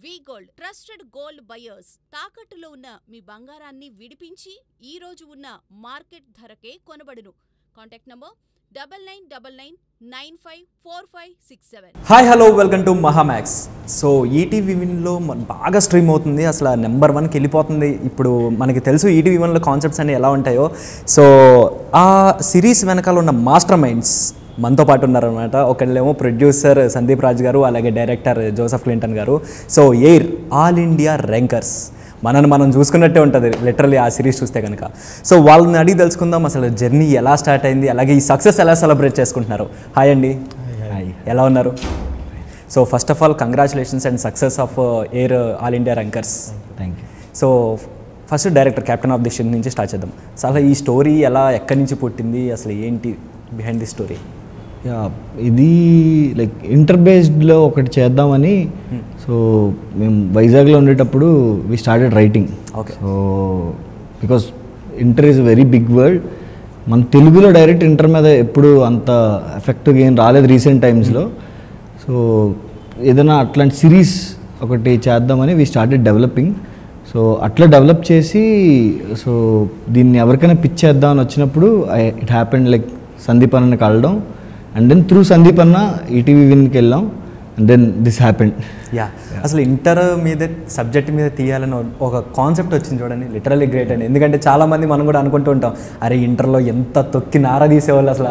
వి gold trusted gold buyers తాకట్టులో ఉన్న మీ బంగారాన్ని విడిపించి ఈ రోజు ఉన్న మార్కెట్ ధరకే కొనబడును. Contact number 9999954567. Hi hello welcome to Mahamax. So ETV విన్లో బాగా స్ట్రీమ్ అవుతుంది, అసలు నెంబర్ 1కి వెళ్ళిపోతుంది. ఇప్పుడు మనకి తెలుసు ఈటీవీ విన్లో కాన్సెప్ట్స్ అన్నీ ఎలా ఉంటాయో. సో ఆ సిరీస్ వెనకాల ఉన్న మాస్టర్ మైండ్స్ మనతో పాటు ఉన్నారనమాట. ఒకళ్ళేమో ప్రొడ్యూసర్ సందీప్ రాజ్ గారు, అలాగే డైరెక్టర్ జోసెఫ్ క్లింటన్ గారు. So air all India rankers మనం చూసుకున్నట్టే ఉంటుంది లిటరల్లీ ఆ సిరీస్ చూస్తే కనుక. సో వాళ్ళని అడిగి తెలుసుకుందాం అసలు జర్నీ ఎలా స్టార్ట్ అయింది, అలాగే ఈ సక్సెస్ ఎలా సెలబ్రేట్ చేసుకుంటున్నారు. హాయ్ అండి. హాయ్, ఎలా ఉన్నారు? So first of all congratulations and success of air all India rankers. Thank you. So first director captain of the ship నుంచి స్టార్ట్ చేద్దాం. అసలు ఈ స్టోరీ ఎక్కడి నుంచి పుట్టింది, అసలు ఏంటి బిహైండ్ ది స్టోరీ? ఇది లైక్ ఇంటర్ బేస్డ్లో ఒకటి చేద్దామని. సో మేము వైజాగ్లో ఉండేటప్పుడు we started writing. Okay. So because inter is very big world. మన తెలుగులో డైరెక్ట్ ఇంటర్ మీద ఎప్పుడు అంత ఎఫెక్టివ్గా ఏం రాలేదు రీసెంట్ టైమ్స్లో. సో ఏదైనా అట్లాంటి సిరీస్ ఒకటి చేద్దామని వి స్టార్టెడ్ డెవలపింగ్. సో అట్లా డెవలప్ చేసి సో దీన్ని ఎవరికైనా పిచ్ చేద్దామని వచ్చినప్పుడు ఇట్ హ్యాపెండ్ లైక్ సందీప్ అన్నని కలవడం. అండ్ దెన్ త్రూ సందీప్ అన్న ఈటీవీ విన్కి వెళ్ళాం. And then this happened. అసలు ఇంటర్ మీద సబ్జెక్ట్ మీద తీయాలని ఒక కాన్సెప్ట్ వచ్చింది చూడండి, లిటరల్లీ గ్రేట్ అండి. ఎందుకంటే చాలామంది మనం కూడా అనుకుంటూ ఉంటాం, అరే ఇంటర్లో ఎంత తొక్కి నార తీసేవాళ్ళు అసలు,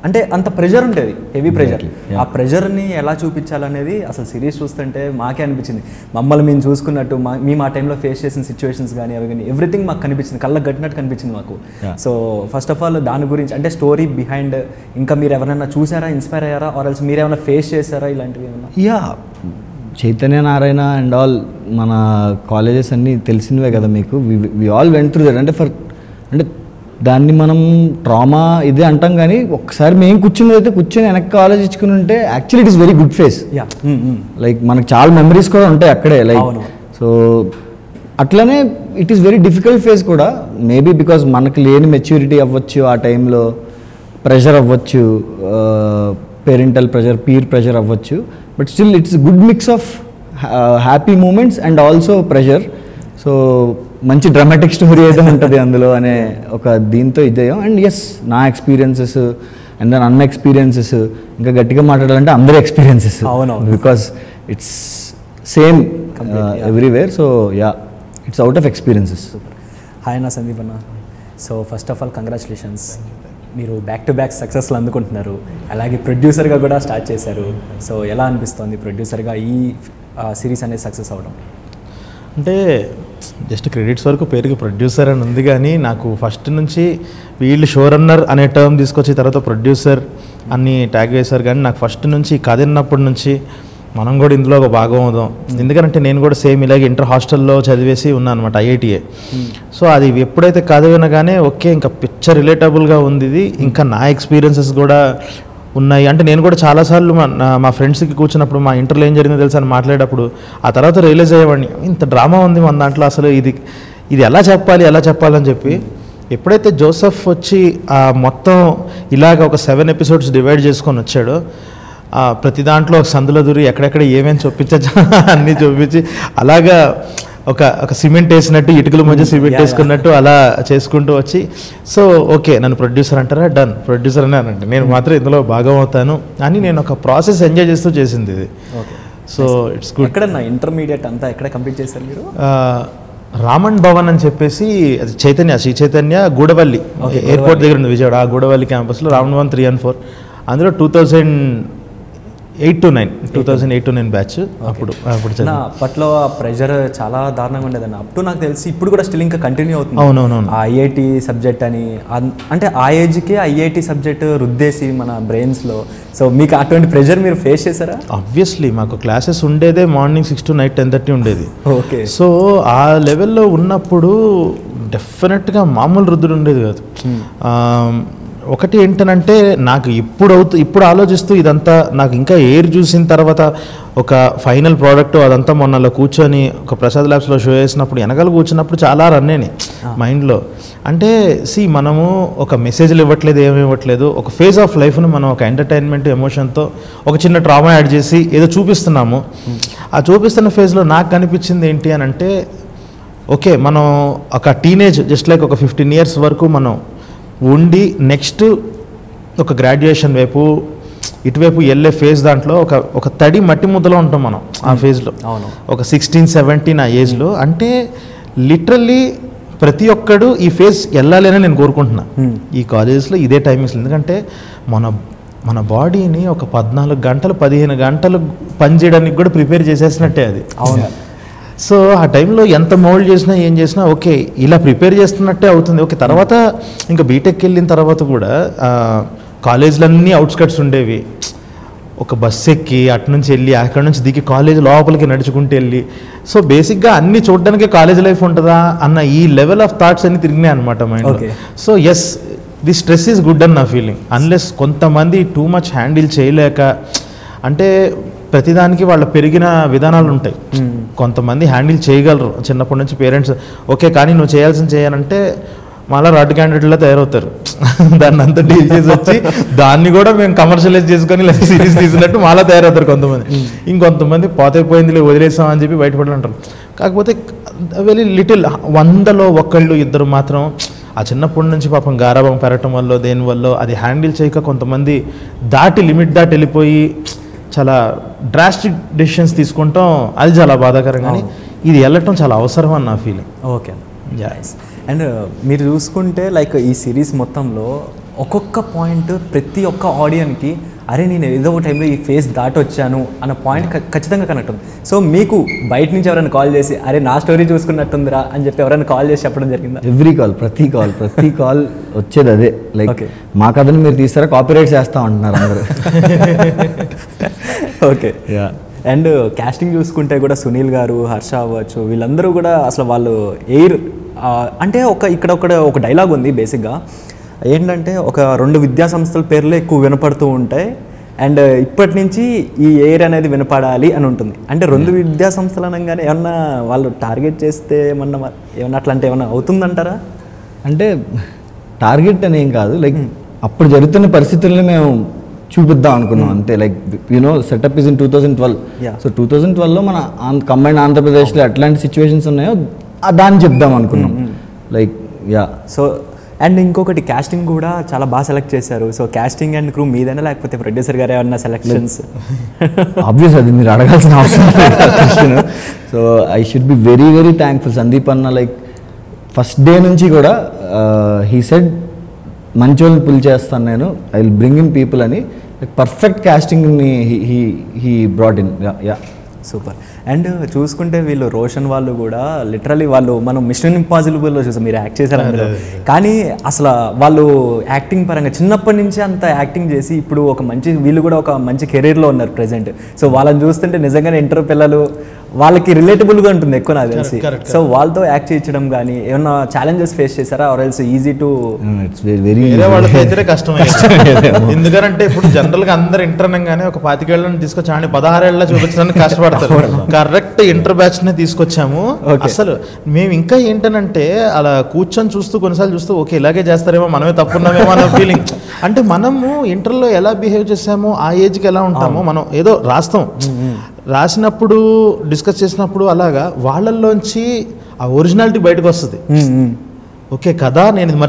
అంటే అంత ప్రెషర్ ఉంటుంది, హెవీ ప్రెషర్. ఆ ప్రెషర్ని ఎలా చూపించాలనేది అసలు సిరీస్ చూస్తుంటే మాకే అనిపించింది. మమ్మల్ని మేము చూసుకున్నట్టు మేము ఆ టైంలో ఫేస్ చేసిన సిచ్యువేషన్స్ కానీ అవి కానీ ఎవ్రీథింగ్ మాకు కనిపించింది, కళ్ళకు గట్టినట్టు కనిపించింది మాకు. సో ఫస్ట్ ఆఫ్ ఆల్ దాని గురించి అంటే స్టోరీ బిహైండ్, ఇంకా మీరు ఎవరైనా చూసారా, ఇన్స్పైర్ అయ్యారా, ఆర్ ఎల్స్ మీరు ఏమైనా ఫేస్ చేశారా ఇలాంటివి ఏమన్నా? చైతన్య నారాయణ అండ్ ఆల్ మన కాలేజెస్ అన్నీ తెలిసినవే కదా మీకు. We all went through that. అంటే దాన్ని మనం ట్రామా ఇదే అంటాం, కానీ ఒక్కసారి మేము కూర్చొని వెనక్కి ఆలోచించుకుని ఉంటే actually it is very good phase. Like మనకు చాలా మెమరీస్ కూడా ఉంటాయి అక్కడే. లైక్ సో అట్లనే it is very difficult phase కూడా. మేబీ బికాజ్ మనకు లేని మెచ్యూరిటీ అవ్వచ్చు, ఆ టైంలో ప్రెషర్ అవ్వచ్చు, పేరెంటల్ ప్రెషర్, పీర్ ప్రెషర్ అవ్వచ్చు. But still it's good mix of happy moments and also pressure. So మంచి డ్రామాటిక్ స్టోరీ అయితే ఉంటుంది అందులో అనే ఒక దీంతో ఇదేయం. అండ్ ఎస్, నా ఎక్స్పీరియన్సెస్ అండ్ దెన్ అన్న ఎక్స్పీరియన్సెస్, ఇంకా గట్టిగా మాట్లాడాలంటే అందరి experiences, because it's same everywhere. So it's out of experiences. Hi అన్న, సందీప్ అన్న. So first of all congratulations, మీరు బ్యాక్ టు బ్యాక్ సక్సెస్లు అందుకుంటున్నారు, అలాగే ప్రొడ్యూసర్గా కూడా స్టార్ట్ చేశారు. సో ఎలా అనిపిస్తుంది ప్రొడ్యూసర్గా ఈ సిరీస్ అనేది సక్సెస్ అవ్వడం? అంటే జస్ట్ క్రెడిట్స్ వరకు పేరుకి ప్రొడ్యూసర్ అని ఉంది, కానీ నాకు ఫస్ట్ నుంచి వీళ్ళు షో రన్నర్ అనే టర్మ్ తీసుకొచ్చి తర్వాత ప్రొడ్యూసర్ అని ట్యాగ్ వేశారు. కానీ నాకు ఫస్ట్ నుంచి కథ విన్నప్పటి నుంచి మనం కూడా ఇందులో ఒక భాగం అవుదాం. ఎందుకంటే నేను కూడా సేమ్ ఇలాగే ఇంటర్ హాస్టల్లో చదివేసి ఉన్నాను అనమాట, ఐఐటిఏ. సో అది ఎప్పుడైతే కథ వినగానే ఓకే, ఇంకా పిక్చర్ రిలేటబుల్గా ఉంది ఇది, ఇంకా నా ఎక్స్పీరియన్సెస్ కూడా ఉన్నాయి. అంటే నేను కూడా చాలాసార్లు మా ఫ్రెండ్స్కి కూర్చున్నప్పుడు మా ఇంటర్లో ఏం జరిగిందో తెలుసు అని మాట్లాడేటప్పుడు ఆ తర్వాత రియలైజ్ అయ్యేవాడిని, ఇంత డ్రామా ఉంది మన దాంట్లో, అసలు ఇది ఎలా చెప్పాలని చెప్పి. ఎప్పుడైతే జోసెఫ్ వచ్చి మొత్తం ఇలాగ ఒక 7 ఎపిసోడ్స్ డివైడ్ చేసుకొని వచ్చాడో, ప్రతి దాంట్లో సందుల దూరి ఎక్కడెక్కడ ఏమేమి చూపించచ్చు అన్నీ చూపించి అలాగా ఒక సిమెంట్ వేసినట్టు, ఇటుకల మధ్య సిమెంట్ వేసుకున్నట్టు అలా చేసుకుంటూ వచ్చి, సో ఓకే నన్ను ప్రొడ్యూసర్ అంటారా, డన్ ప్రొడ్యూసర్ అని అంటే నేను మాత్రం ఇందులో భాగం అవుతాను అని నేను ఒక ప్రాసెస్ ఎంజాయ్ చేస్తూ చేసింది ఇది. So it's good. ఎక్కడ నా ఇంటర్మీడియట్ అంతా ఎక్కడ కంప్లీట్ చేశారు మీరు? రామన్ భవన్ అని చెప్పేసి, అది శ్రీ చైతన్య గూడవల్లి ఎయిర్పోర్ట్ దగ్గర ఉంది విజయవాడ. ఆ గూడవల్లి క్యాంపస్లో రామన్ భవన్ 3 and 4, అందులో 2008 to 9 బ్యాచ్. అప్పుడు అప్పట్లో ఆ ప్రెషర్ చాలా దారుణంగా ఉండేదన్న. అప్పుడు నాకు తెలిసి ఇప్పుడు కూడా స్టిల్ ఇంకా కంటిన్యూ అవుతుంది. అవునవును. ఐఐటి సబ్జెక్ట్ అని, అంటే ఆ ఏజ్కే ఐఐటి సబ్జెక్ట్ రుద్దేసి మన బ్రెయిన్స్లో. సో మీకు అటువంటి ప్రెషర్ మీరు ఫేస్ చేశారా? ఆబ్వియస్లీ మాకు క్లాసెస్ ఉండేదే మార్నింగ్ 6 to night 10:30 ఉండేది. ఓకే. సో ఆ లెవెల్లో ఉన్నప్పుడు డెఫినెట్గా మామూలు రుద్దుడు ఉండేది కాదు. ఒకటి ఏంటనంటే నాకు ఇప్పుడు ఆలోచిస్తూ ఇదంతా నాకు ఇంకా ఎయిర్ చూసిన తర్వాత ఒక ఫైనల్ ప్రోడక్ట్ అదంతా మొన్న కూర్చొని ఒక ప్రసాద్ ల్యాబ్స్లో షో చేసినప్పుడు వెనకాల కూర్చున్నప్పుడు చాలా రన్ అయినాయి మైండ్లో. అంటే మనము ఒక మెసేజ్లు ఇవ్వట్లేదు, ఏమి ఇవ్వట్లేదు, ఒక ఫేజ్ ఆఫ్ లైఫ్ను మనం ఒక ఎంటర్టైన్మెంట్ ఎమోషన్తో ఒక చిన్న ట్రామా యాడ్ చేసి ఏదో చూపిస్తున్నాము. ఆ చూపిస్తున్న ఫేజ్లో నాకు కనిపించింది ఏంటి అని అంటే, ఓకే మనం ఒక టీనేజ్ జస్ట్ లైక్ ఒక 15 years వరకు మనం ఉండి నెక్స్ట్ ఒక గ్రాడ్యుయేషన్ వైపు ఇటువైపు వెళ్ళే ఫేజ్ దాంట్లో ఒక తడి మట్టి ముద్దలో ఉంటాం మనం ఆ ఫేజ్లో, ఒక 16-17 ఆ ఏజ్లో. అంటే లిటరల్లీ ప్రతి ఒక్కడు ఈ ఫేజ్ వెళ్ళాలి అని నేను కోరుకుంటున్నా ఈ కాలేజెస్లో ఇదే టైమింగ్స్. ఎందుకంటే మన బాడీని ఒక 14 గంటలు 15 గంటలు పనిచేయడానికి కూడా ప్రిపేర్ చేసేసినట్టే అది. అవును. సో ఆ టైంలో ఎంత మోల్డ్ చేసినా ఏం చేసినా ఓకే ఇలా ప్రిపేర్ చేస్తున్నట్టే అవుతుంది. ఓకే తర్వాత ఇంకా బీటెక్ వెళ్ళిన తర్వాత కూడా కాలేజీలన్నీ అవుట్స్కట్స్ ఉండేవి. ఒక బస్సు ఎక్కి అటు నుంచి వెళ్ళి అక్కడ నుంచి దిగి కాలేజ్ లోపలికి నడుచుకుంటూ వెళ్ళి, సో బేసిక్గా అన్ని చూడడానికి కాలేజ్ లైఫ్ ఉంటుందా అన్న ఈ లెవెల్ ఆఫ్ థాట్స్ అన్ని తిరిగినాయి అనమాట మైండ్లో. So yes the stress is good అన్న ఫీలింగ్. అన్లెస్ కొంతమంది టూ మచ్ హ్యాండిల్ చేయలేక, అంటే ప్రతిదానికి వాళ్ళ పెరిగిన విధానాలు ఉంటాయి. కొంతమంది హ్యాండిల్ చేయగలరు చిన్నప్పటి నుంచి పేరెంట్స్, ఓకే కానీ నువ్వు చేయాలంటే మళ్ళీ రాడ్ క్యాండిడేట్లా తయారవుతారు. దాన్ని అంతా డీల్ చేసి వచ్చి దాన్ని కూడా మేము కమర్షియలైజ్ చేసుకొని లేదా సిరీస్ తీసినట్టు మళ్ళీ తయారవుతారు కొంతమంది. ఇంకొంతమంది పోతే వదిలేసాం అని చెప్పి బయటపడాలంటారు. కాకపోతే వెరీ లిటిల్ 100లో 1-2 మాత్రం ఆ చిన్నప్పటి నుంచి పాపం గారాబం పెరగటం వల్ల దేనివల్ల అది హ్యాండిల్ చేయక కొంతమంది లిమిట్ దాటి వెళ్ళిపోయి చాలా డ్రాస్టిక్ డెసిషన్స్ తీసుకుంటాం. అది చాలా బాధాకరం. కానీ ఇది వెళ్ళటం చాలా అవసరం అని నా ఫీలింగ్. ఓకే అండ్ మీరు చూసుకుంటే లైక్ ఈ సిరీస్ మొత్తంలో ఒక్కొక్క పాయింట్ ప్రతి ఒక్క ఆడియన్కి అరే నేను ఏదో ఒక టైంలో ఈ ఫేస్ దాటి వచ్చాను అన్న పాయింట్ ఖచ్చితంగా కనెక్ట్ ఉంది. సో మీకు బయట నుంచి ఎవరైనా కాల్ చేసి అరే నా స్టోరీ చూసుకున్నట్టుందిరా అని చెప్పి ఎవరైనా కాల్ చేసి చెప్పడం జరిగిందా? ప్రతి కాల్ వచ్చేది అదే, లైక్ మా కథను మీరు తీస్తారా కాపీరైట్ చేస్తా ఉంటున్నారు అందరూ. ఓకే. అండ్ కాస్టింగ్ చూసుకుంటే కూడా సునీల్ గారు, హర్ష అవ్వచ్చు, వీళ్ళందరూ కూడా అసలు వాళ్ళు ఎయిర్ అంటే ఇక్కడ ఒక డైలాగ్ ఉంది బేసిక్గా ఏంటంటే, ఒక 2 విద్యా సంస్థల పేర్లు ఎక్కువ వినపడుతూ ఉంటాయి అండ్ ఇప్పటి నుంచి ఈ ఎయిర్ అనేది వినపడాలి అని ఉంటుంది. అంటే 2 విద్యా సంస్థలు అనగానే ఏమన్నా వాళ్ళు టార్గెట్ చేస్తే ఏమన్నా అట్లాంటి ఏమన్నా అవుతుందంటారా? అంటే టార్గెట్ అని ఏం కాదు, లైక్ అప్పుడు జరుగుతున్న పరిస్థితుల్ని మేము చూపిద్దాం అనుకున్నాం అంతే. Like setup is in 2012. So 2012లో మన కంబైన్డ్ ఆంధ్రప్రదేశ్లో ఎట్లాంటి సిచ్యువేషన్స్ ఉన్నాయో దాన్ని చెప్దాం అనుకున్నాం. లైక్ సో అండ్ ఇంకొకటి కాస్టింగ్ కూడా చాలా బాగా సెలెక్ట్ చేశారు. సో కాస్టింగ్ అండ్ క్రూ మీదైనా లేకపోతే ప్రొడ్యూసర్ గారు ఏమన్నా సెలెక్షన్స్? ఆబ్వియస్ అది మీరు అడగాల్సిన అవసరం లేదు. So I should be very very thankful Sandeep అన్న. లైక్ ఫస్ట్ డే నుంచి కూడా హీ సెడ్ మంచి వాళ్ళని పుల్ చేస్తాను నేను, I will bring in people అని. పర్ఫెక్ట్ కాస్టింగ్ని he brought in. Super. And చూసుకుంటే వీళ్ళు రోషన్ వాళ్ళు కూడా లిటరలీ మనం మిషన్ ఇంపాసిబుల్లో చూసాం, మీరు యాక్ట్ చేశారు అందులో. కానీ అసలు వాళ్ళు యాక్టింగ్ పరంగా చిన్నప్పటి నుంచి అంత యాక్టింగ్ చేసి ఇప్పుడు వీళ్ళు కూడా ఒక మంచి కెరీర్లో ఉన్నారు ప్రెజెంట్. సో వాళ్ళని చూస్తుంటే నిజంగానే ఇంటర్ పిల్లలు వాళ్ళకి రిలేటబుల్గా ఉంటుంది ఎక్కువ నాకు తెలిసి. సో వాళ్ళతో యాక్ట్ చేయించడం కానీ ఏమన్నా ఛాలెంజెస్ ఫేస్ చేశారా? Or else easy to? వాళ్ళకైతే కష్టం. ఎందుకంటే ఇప్పుడు జనరల్గా అందరు ఇంటర్ అనగానే ఒక 25 ఏళ్ళని తీసుకొచ్చి 16 ఏళ్ళ చూపించడానికి కష్టపడతారు. కరెక్ట్ ఇంటర్ బ్యాచ్ నే తీసుకొచ్చాము. అసలు మేము ఇంకా ఏంటనంటే అలా కూర్చొని చూస్తూ కొన్నిసార్లు చూస్తూ ఓకే ఇలాగే చేస్తారేమో, మనమే తప్పున్నామేమో అన్న ఫీలింగ్. అంటే మనము ఇంటర్లో ఎలా బిహేవ్ చేసామో ఆ ఏజ్కి ఎలా ఉంటామో మనం ఏదో రాసినప్పుడు డిస్కస్ చేసినప్పుడు అలాగా వాళ్ళల్లోంచి ఆ ఒరిజినాలిటీ బయటకు వస్తుంది. ఓకే కదా నేను ఇది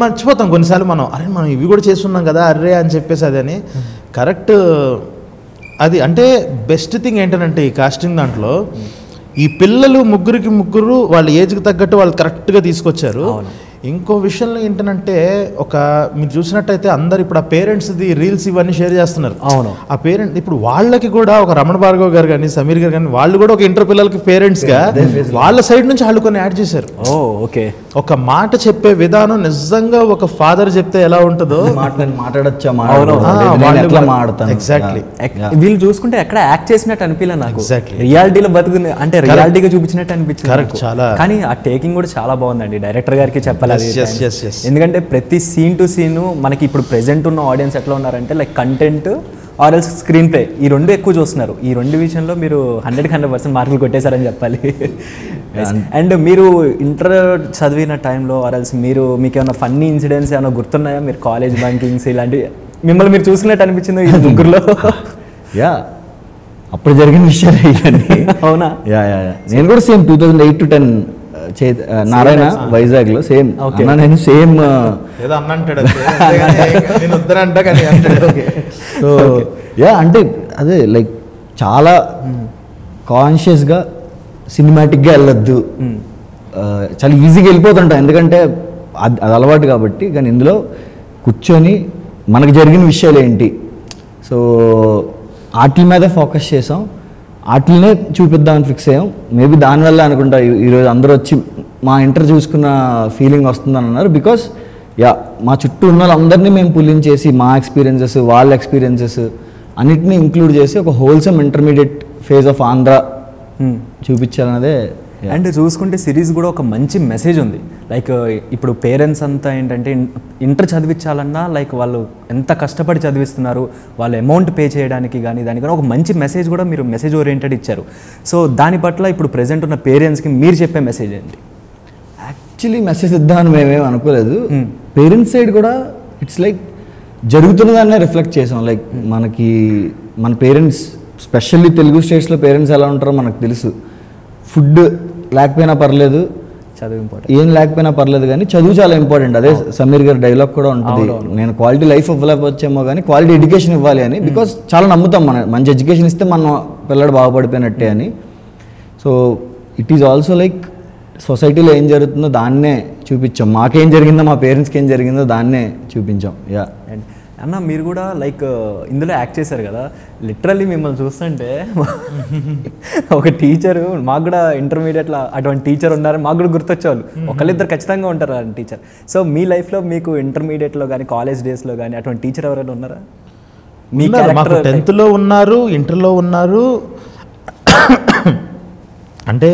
మర్చిపోతాం కొన్నిసార్లు మనం ఇవి కూడా చేస్తున్నాం కదా అర్రే అని చెప్పేసి అదని కరెక్ట్. అది అంటే బెస్ట్ థింగ్ ఏంటంటే ఈ కాస్టింగ్ దాంట్లో ఈ పిల్లలు ముగ్గురు వాళ్ళ ఏజ్కి తగ్గట్టు వాళ్ళు కరెక్ట్గా తీసుకొచ్చారు. ఇంకో విషయంలో ఏంటంటే మీరు చూసినట్టయితే అందరు ఇప్పుడు ఆ పేరెంట్స్ది రీల్స్ ఇవన్నీ షేర్ చేస్తున్నారు. ఆ పేరెంట్ ఇప్పుడు వాళ్ళకి కూడా ఒక రమణ భార్గవ్ గారు కానీ సమీర్ గారు కానీ వాళ్ళు కూడా ఒక ఇంటర్ పిల్లలకి పేరెంట్స్గా వాళ్ళ సైడ్ నుంచి వాళ్ళు కొన్ని యాడ్ చేశారు. ఒక మాట చెప్పే విధానం నిజంగా ఒక ఫాదర్ చెప్తే ఎలా ఉంటుందో మాట్లాడచ్చా ఎగ్జాక్ట్లీ. వీళ్ళు చూసుకుంటే ఎక్కడ యాక్ట్ చేసినట్టు అనిపించలే నాకు, Exactly. రియాలిటీలో బతుకుని అంటే రియాలిటీగా చూపించినట్టు అనిపించింది Correct, చాలా. కానీ ఆ టేకింగ్ కూడా చాలా బాగుందండి, డైరెక్టర్ గారికి చెప్పాలి అది. Yes, yes, yes. ఎందుకంటే ప్రతి సీన్ టు సీన్ మనకి ఇప్పుడు ప్రెసెంట్ ఉన్న ఆడియన్స్ ఎట్లా ఉన్నారంటే like content or else screen play, ఈ రెండు ఎక్కువ చూస్తున్నారు. ఈ రెండు విషయంలో మీరు 100% మార్కులు కొట్టేశారని చెప్పాలి. అండ్ మీరు ఇంటర్ చదివిన టైంలో ఆర్ ఎల్స్ మీకు ఏమైనా ఫన్నీ ఇన్సిడెంట్స్ ఏమైనా గుర్తున్నాయా? మీరు కాలేజ్ బంకింగ్స్ ఇలాంటివి మిమ్మల్ని మీరు చూసినట్టు అనిపించింది ఈ ముగ్గురులో? యా, అప్పుడు జరిగిన విషయాలు ఇవన్నీ. అవునా? యా, నేను కూడా సేమ్ 2008 to 10 నారాయణ వైజాగ్ లో సేమ్ అన్నా, నేను సేమ్ ఏదో అన్నంటాడు నేను వద్దనంటా కానీ అంటాడు. సో యా, అంటే అదే లైక్ చాలా కాన్షియస్గా సినిమాటిక్గా వెళ్ళొద్దు, చాలా ఈజీగా వెళ్ళిపోతుంటాం ఎందుకంటే అది అలవాటు కాబట్టి. కానీ ఇందులో కూర్చొని మనకు జరిగిన విషయాలు ఏంటి, సో వాటి మీద ఫోకస్ చేసాం, వాటినే చూపిద్దామని ఫిక్స్ అయ్యాం. మేబీ దానివల్ల అనుకుంటా ఈరోజు అందరూ వచ్చి మా ఇంటర్ చూసుకున్న ఫీలింగ్ వస్తుందని అన్నారు. బికాస్ యా, మా చుట్టూ ఉన్న వాళ్ళందరినీ మేము పుల్లింగ్ చేసి మా ఎక్స్పీరియన్సెస్ వాళ్ళ ఎక్స్పీరియన్సెస్ అన్నిటినీ ఇంక్లూడ్ చేసి ఒక wholesome intermediate phase of Andhra చూపించాలన్నదే. అండ్ చూసుకుంటే సిరీస్ కూడా ఒక మంచి మెసేజ్ ఉంది. లైక్ ఇప్పుడు పేరెంట్స్ అంతా ఏంటంటే ఇంటర్ చదివించాలన్నా లైక్ వాళ్ళు ఎంత కష్టపడి చదివిస్తున్నారు, వాళ్ళు అమౌంట్ పే చేయడానికి కానీ దానికన్నా ఒక మంచి మెసేజ్ కూడా మీరు మెసేజ్ ఓరియంటెడ్ ఇచ్చారు. సో దాని పట్ల ఇప్పుడు ప్రెజెంట్ ఉన్న పేరెంట్స్కి మీరు చెప్పే మెసేజ్ ఏంటి? యాక్చువల్లీ మెసేజ్ ఇద్దామని మేమేం అనుకోలేదు. పేరెంట్స్ సైడ్ కూడా ఇట్స్ లైక్ జరుగుతున్నదాన్నే రిఫ్లెక్ట్ చేసాం. లైక్ మనకి మన పేరెంట్స్ స్పెషల్లీ తెలుగు స్టేట్స్లో పేరెంట్స్ ఎలా ఉంటారో మనకు తెలుసు. ఫుడ్ లేకపోయినా పర్లేదు, చదువు ఇంపార్టెంట్, ఏం లేకపోయినా పర్లేదు కానీ చదువు చాలా ఇంపార్టెంట్. అదే సమీర్ గారి డైలాగ్ కూడా ఉంటుంది, నేను క్వాలిటీ లైఫ్ ఇవ్వలేకపోవచ్చేమో కానీ క్వాలిటీ ఎడ్యుకేషన్ ఇవ్వాలి అని. బికాస్ చాలా నమ్ముతాం మనం, మంచి ఎడ్యుకేషన్ ఇస్తే మన పిల్లడు బాగుపడిపోయినట్టే అని. So it is also like సొసైటీలో ఏం జరుగుతుందో దాన్నే చూపించాం, మాకేం జరిగిందో మా పేరెంట్స్కి ఏం జరిగిందో దాన్నే చూపించాం. యా. అండ్ అన్న మీరు కూడా లైక్ ఇందులో యాక్ట్ చేశారు కదా, లిటరల్లీ మిమ్మల్ని చూస్తుంటే ఒక టీచరు మాకు కూడా ఇంటర్మీడియట్లో అటువంటి టీచర్ ఉన్నారు, మాకు కూడా గుర్తొచ్చేవాళ్ళు, ఒకళ్ళిద్దరు ఖచ్చితంగా ఉంటారు ఆ టీచర్. సో మీ లైఫ్లో మీకు ఇంటర్మీడియట్లో కానీ కాలేజ్ డేస్లో కానీ అటువంటి టీచర్ ఎవరైనా ఉన్నారా? మీ మాకు 10th ఉన్నారు, ఇంటర్లో ఉన్నారు. అంటే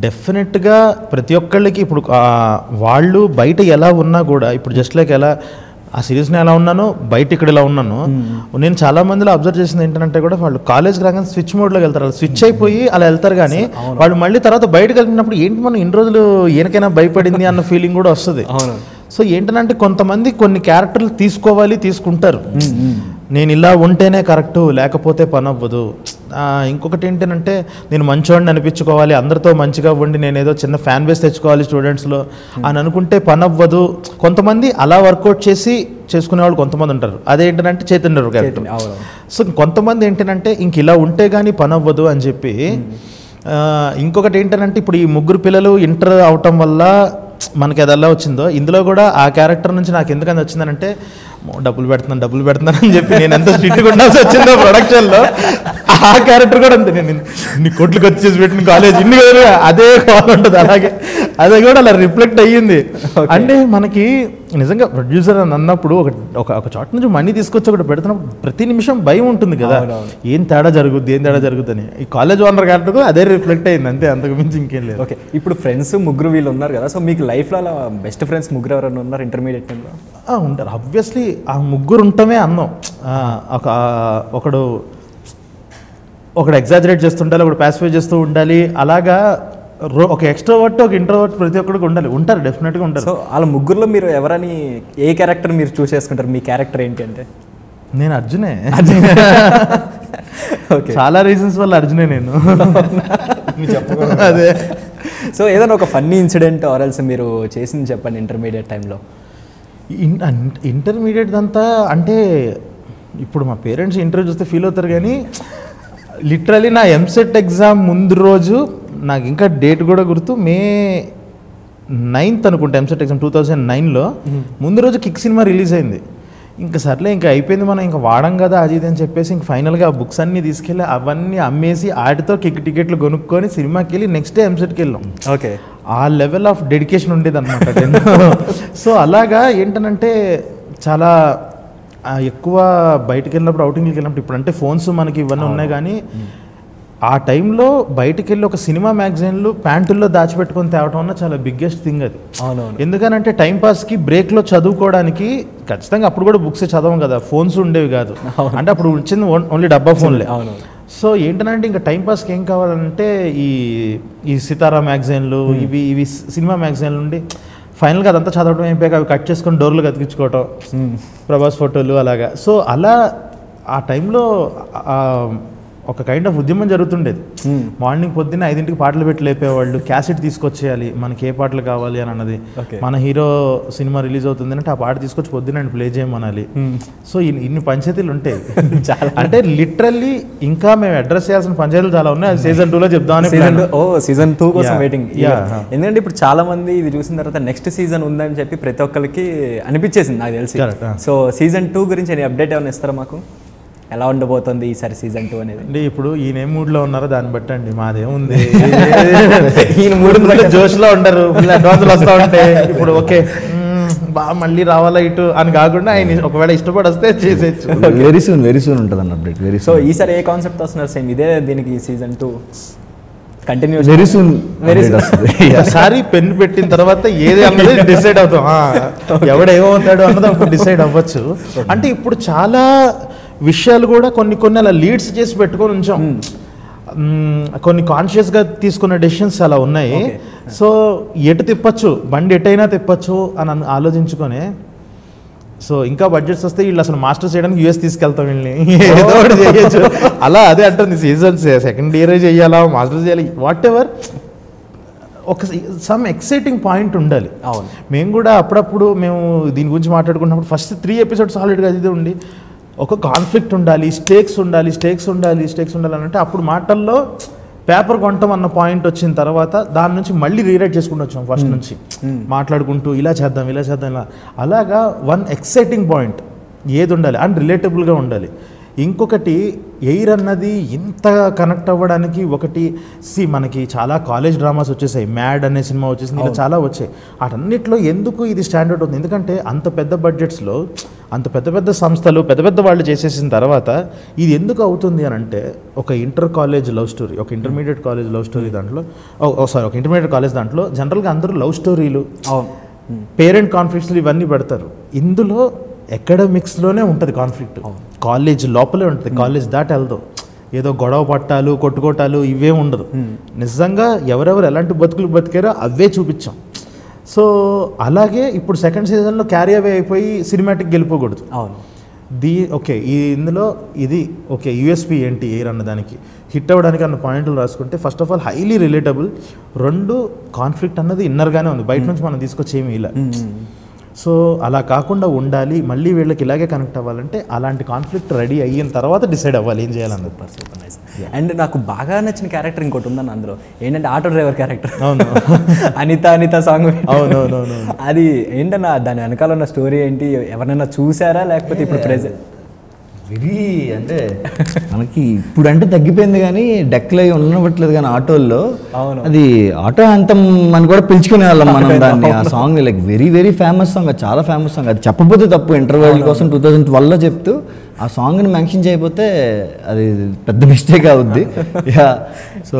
డెఫినెట్గా ప్రతి ఒక్కళ్ళకి ఇప్పుడు వాళ్ళు బయట ఎలా ఉన్నా కూడా ఇప్పుడు జస్ట్ లైక్ ఎలా ఆ సిరీస్ని ఎలా ఉన్నానో బయట ఇక్కడ ఇలా ఉన్నాను. నేను చాలా మందిలో అబ్జర్వ్ చేసింది ఏంటంటే కూడా వాళ్ళు కాలేజ్కి రాగానే స్విచ్ మోడ్లోకి వెళ్తారు, వాళ్ళు స్విచ్ అయిపోయి అలా వెళ్తారు. కానీ వాళ్ళు మళ్ళీ తర్వాత బయటకు వెళ్ళినప్పుడు ఏంటి మనం ఇన్ని రోజులు ఈయనకైనా భయపడింది అన్న ఫీలింగ్ కూడా వస్తుంది. సో ఏంటంటే కొంతమంది కొన్ని క్యారెక్టర్లు తీసుకోవాలి, తీసుకుంటారు. నేను ఇలా ఉంటేనే కరెక్ట్, లేకపోతే పని అవ్వదు. ఇంకొకటి ఏంటంటే నేను మంచివాడిని అనిపించుకోవాలి, అందరితో మంచిగా ఉండి నేను ఏదో చిన్న ఫ్యాన్ బేస్ తెచ్చుకోవాలి స్టూడెంట్స్లో అని అనుకుంటే పని అవ్వదు. కొంతమంది అలా వర్కౌట్ చేసి చేసుకునే వాళ్ళు కొంతమంది ఉంటారు. అదేంటంటే చైతన్య క్యారెక్టర్. సో కొంతమంది ఏంటంటే ఇంక ఇలా ఉంటే కానీ పని అవ్వదు అని చెప్పి. ఇంకొకటి ఏంటంటే ఇప్పుడు ఈ ముగ్గురు పిల్లలు ఇంటర్ అవటం వల్ల మనకి అది ఎలా వచ్చిందో ఇందులో కూడా ఆ క్యారెక్టర్ నుంచి నాకు ఎందుకని వచ్చిందనంటే డబ్బులు పెడుతున్నాను అని చెప్పి నేను ఎంత స్ట్రిక్ట్గా ఉండాల్సి వచ్చిందో ప్రొడక్షన్లో. ఆ క్యారెక్టర్ కూడా అంతే, నేను ఇన్ని కోట్లు ఖర్చు చేసి పెట్టిన కాలేజ్ ఇన్ని కదా అదే కాల్ ఉంటుంది. అలాగే అదే కూడా అలా రిఫ్లెక్ట్ అయ్యింది. అంటే మనకి నిజంగా ప్రొడ్యూసర్ అని అన్నప్పుడు ఒక చోట నుంచి మనీ తీసుకొచ్చి ఒకటి పెడుతున్నప్పుడు ప్రతి నిమిషం భయం ఉంటుంది కదా, ఏం తేడా జరుగుద్ది అని. ఈ కాలేజ్ ఓనర్ క్యారెక్టర్ కూడా అదే రిఫ్లెక్ట్ అయింది అంతే, అంతకు మించి ఇంకేం లేదు. ఓకే, ఇప్పుడు ఫ్రెండ్స్ ముగ్గురు వీళ్ళు ఉన్నారు కదా, సో మీకు లైఫ్లో అలా బెస్ట్ ఫ్రెండ్స్ ముగ్గురు ఎవరైనా ఉన్నారు ఇంటర్మీడియట్ టైంలో? ఉంటారు ఆబ్వియస్లీ. ఆ ముగ్గురు ఉండటమే అన్నం. ఒకడు ఎగ్జాజరేట్ చేస్తుండాలి, ఒకడు ప్యాసిఫై చేస్తూ ఉండాలి. అలాగా ఒక ఎక్స్ట్రోవర్ట్ ఒక ఇంట్రోవర్ట్ ప్రతి ఒక్కడికి ఉంటారు డెఫినెట్గా ఉంటారు. సో వాళ్ళ ముగ్గురులో మీరు ఎవరని ఏ క్యారెక్టర్ మీరు చూస్ చేసుకుంటారు? మీ క్యారెక్టర్ ఏంటి అంటే? నేను అర్జునే. చాలా రీజన్స్ వల్ల అర్జునే నేను. అదే. సో ఏదైనా ఒక ఫన్నీ ఇన్సిడెంట్ ఆర్ఎల్స్ మీరు చేసింది చెప్పండి ఇంటర్మీడియట్ టైంలో. ఇంటర్మీడియట్ అంతా అంటే ఇప్పుడు మా పేరెంట్స్ ఇంటర్వ్యూ చూస్తే ఫీల్ అవుతారు కానీ లిటరలీ నా ఎంసెట్ ఎగ్జామ్ ముందు రోజు నాకు ఇంకా డేట్ కూడా గుర్తు, May 9th అనుకుంటా ఎంసెట్ ఎగ్జామ్ 2009లో. ముందు రోజు కిక్ సినిమా రిలీజ్ అయింది. ఇంకా సర్లే ఇంకా అయిపోయింది, మనం ఇంకా వాడం కదా అది ఇది అని చెప్పేసి ఇంక ఫైనల్గా ఆ బుక్స్ అన్నీ తీసుకెళ్ళి అవన్నీ అమ్మేసి వాటితో టికెట్లు కొనుక్కొని సినిమాకి వెళ్ళి నెక్స్ట్ డే ఎంసెట్కి వెళ్ళాం. ఓకే, ఆ లెవెల్ ఆఫ్ డెడికేషన్ ఉండేది అనమాట. సో అలాగా ఏంటనంటే చాలా ఎక్కువ బయటకు వెళ్ళినప్పుడు అవుటింగ్కి వెళ్ళినప్పుడు ఇప్పుడు అంటే ఫోన్స్ మనకి ఇవన్నీ ఉన్నాయి, కానీ ఆ టైంలో బయటకు వెళ్ళి ఒక సినిమా మ్యాగజైన్లు ప్యాంటుల్లో దాచిపెట్టుకొని తేవటం అన్న చాలా బిగ్గెస్ట్ థింగ్ అది. ఎందుకనంటే టైంపాస్కి బ్రేక్లో చదువుకోవడానికి ఖచ్చితంగా అప్పుడు కూడా బుక్స్ చదవం కదా, ఫోన్స్ ఉండేవి కాదు, అంటే అప్పుడు వచ్చింది ఓన్లీ డబ్బా ఫోన్లే. సో ఏంటంటే ఇంకా టైంపాస్కి ఏం కావాలంటే ఈ సితారా మ్యాగజైన్లు ఇవి సినిమా మ్యాగజైన్లు ఉండి ఫైనల్గా అదంతా చదవడం అయిపోయాక అవి కట్ చేసుకొని డోర్లు కతికించుకోవటం, ప్రభాస్ ఫోటోలు అలాగా. సో అలా ఆ టైంలో ఒక కైండ్ ఆఫ్ ఉద్యమం జరుగుతుండేది. మార్నింగ్ పొద్దున్న 5ంటికి పాటలు పెట్టి లేపేవాళ్ళు, క్యాసెట్ తీసుకొచ్చేయాలి మనకి ఏ పాటలు కావాలి అని అన్నది. మన హీరో సినిమా రిలీజ్ అవుతుంది అంటే ఆ పాట తీసుకొచ్చి పొద్దున్న ప్లే చేయమనాలి. సో ఇన్ని పంచాయతీలు ఉంటాయి చాలా, అంటే లిటరల్లీ ఇంకా మేము అడ్రస్ చేయాల్సిన పంచాయతీలు చాలా ఉన్నాయి. అది సీజన్ 2లో చెప్దామని. సీజన్ 2 కోసం వెయిటింగ్. ఎందుకంటే ఇప్పుడు చాలా మంది ఇది చూసిన తర్వాత నెక్స్ట్ సీజన్ ఉందని చెప్పి ప్రతి ఒక్కరికి అనిపించేసింది నాకు తెలిసి. సో సీజన్ 2 గురించి అప్డేట్ ఏమైనా ఇస్తారా మాకు? ఎలా ఉండబోతుంది ఈసారి సీజన్ 2 అనేది? అంటే ఇప్పుడు ఈయన ఏ మూడ్లో ఉన్నారో దాన్ని బట్టి అండి, మాదేముంది ఈయన మూడు జోష్లో ఉండరు, అడ్వాన్స్లు వస్తూ ఉంటాయి. ఇప్పుడు ఓకే బాగా మళ్ళీ రావాలా ఇటు అని కాకుండా ఆయన ఒకవేళ ఇష్టపడి వస్తే చేసేచ్చు. వెరీ సూన్ ఉంటుంది అన్న అప్డేట్. వెరీ సో ఈసారి ఏ కాన్సెప్ట్ వస్తున్నారు? సేమ్ ఇదే దీనికి సీజన్ 2 కంటిన్యూ వెరీ సూన్. ఒకసారి పెన్ పెట్టిన తర్వాత ఏది అన్నది డిసైడ్ అవుతాం, ఎవడేమవుతాడు అన్నది అప్పుడు డిసైడ్ అవ్వచ్చు. అంటే ఇప్పుడు చాలా విషయాలు కూడా కొన్ని అలా లీడ్స్ చేసి పెట్టుకొని ఉంచాం, కొన్ని కాన్షియస్గా తీసుకున్న డెసిషన్స్ అలా ఉన్నాయి. సో ఎటు తిప్పచ్చు, బండి ఎటైనా తిప్పచ్చు అని ఆలోచించుకొని, సో ఇంకా బడ్జెట్స్ వస్తే వీళ్ళు అసలు మాస్టర్స్ చేయడానికి యూఎస్ తీసుకెళ్తాం వీళ్ళని, ఏదో ఒకటి చేయొచ్చు అలా. అదే అంటుంది సీజన్స్ సెకండ్ ఇయర్ చేయాలా మాస్టర్స్ చేయాలి వాట్ ఎవర్, ఒక సమ్ ఎక్సైటింగ్ పాయింట్ ఉండాలి. మేము కూడా అప్పుడప్పుడు మేము దీని గురించి మాట్లాడుకున్నప్పుడు ఫస్ట్ 3 ఎపిసోడ్స్ ఆల్రెడీగా అది ఉండి ఒక కాన్ఫ్లిక్ట్ ఉండాలి, స్టేక్స్ ఉండాలి అని అంటే అప్పుడు మాటల్లో పేపర్ కొంటాం అన్న పాయింట్ వచ్చిన తర్వాత దాని నుంచి మళ్ళీ రీరైట్ చేసుకుంటూ వచ్చాం ఫస్ట్ నుంచి మాట్లాడుకుంటూ ఇలా చేద్దాం ఇలా. అలాగా వన్ ఎక్సైటింగ్ పాయింట్ ఏది ఉండాలి అండ్ రిలేటబుల్గా ఉండాలి. ఇంకొకటి ఎయిర్ అన్నది ఇంత కనెక్ట్ అవ్వడానికి ఒకటి మనకి చాలా కాలేజ్ డ్రామాస్ వచ్చేసాయి, మ్యాడ్ అనే సినిమా వచ్చేసింది, ఇలా చాలా వచ్చాయి. వాటన్నిటిలో ఎందుకు ఇది స్టాండర్డ్ అవుతుంది? ఎందుకంటే అంత పెద్ద బడ్జెట్స్లో అంత పెద్ద సంస్థలు పెద్ద వాళ్ళు చేసేసిన తర్వాత ఇది ఎందుకు అవుతుంది అని అంటే ఒక ఇంటర్ కాలేజ్ లవ్ స్టోరీ, ఒక ఇంటర్మీడియట్ కాలేజ్ లవ్ స్టోరీ దాంట్లో ఒక ఇంటర్మీడియట్ కాలేజ్ దాంట్లో జనరల్గా అందరూ లవ్ స్టోరీలు, పేరెంట్ కాన్ఫ్లిక్ట్స్లు ఇవన్నీ పెడతారు. ఇందులో అకాడమిక్స్లోనే ఉంటుంది కాన్ఫ్లిక్ట్, కాలేజ్ లోపలే ఉంటుంది, కాలేజ్ దాటి వెళ్దాం ఏదో గొడవ పట్టాలు కొట్టుకోటాలు ఇవే ఉండదు. నిజంగా ఎవరెవరు ఎలాంటి బతుకులు బతికారో అవే చూపించాం. సో అలాగే ఇప్పుడు సెకండ్ సీజన్లో క్యారీ అవే అయిపోయి సినిమాటిక్ గెలిపోకూడదు. ఓకే ఇందులో ఇది ఓకే యూఎస్పీ ఏంటి ఎయిర్ అన్నదానికి హిట్ అవ్వడానికి అన్న పాయింట్లు రాసుకుంటే first of all highly relatable, 2 conflict అన్నది ఇన్నర్గానే ఉంది, బయట నుంచి మనం తీసుకొచ్చేమి ఇలా. సో అలా కాకుండా ఉండాలి, మళ్ళీ వీళ్ళకి ఇలాగే కనెక్ట్ అవ్వాలంటే అలాంటి కాన్ఫ్లిక్ట్ రెడీ అయిన తర్వాత డిసైడ్ అవ్వాలి ఏం చేయాలన్నది. Super nice. అండ్ నాకు బాగా నచ్చిన క్యారెక్టర్ ఇంకోటి ఉందని అందులో ఏంటంటే ఆటో డ్రైవర్ క్యారెక్టర్. అవును, అనిత సాంగ్. అవునవునవును. అది ఏంటన్నా దాని వెనకాల ఉన్న స్టోరీ ఏంటి? ఎవరైనా చూసారా లేకపోతే ఇప్పుడు ప్రెజెంట్? వెరీ అంటే మనకి ఇప్పుడు అంటే తగ్గిపోయింది కానీ డెక్లో ఉండబట్టలేదు కానీ ఆటోల్లో అది ఆటో అంతం మనం కూడా పిలుచుకునే వాళ్ళం మనం దాన్ని. ఆ song like very famous song, అది చాలా ఫేమస్ సాంగ్. అది చెప్పకపోతే తప్పు, ఇంటర్వ్యూల కోసం 2012లో చెప్తూ ఆ సాంగ్ని మెన్షన్ చేయకపోతే అది పెద్ద మిస్టేక్ అవుద్ది. యా, సో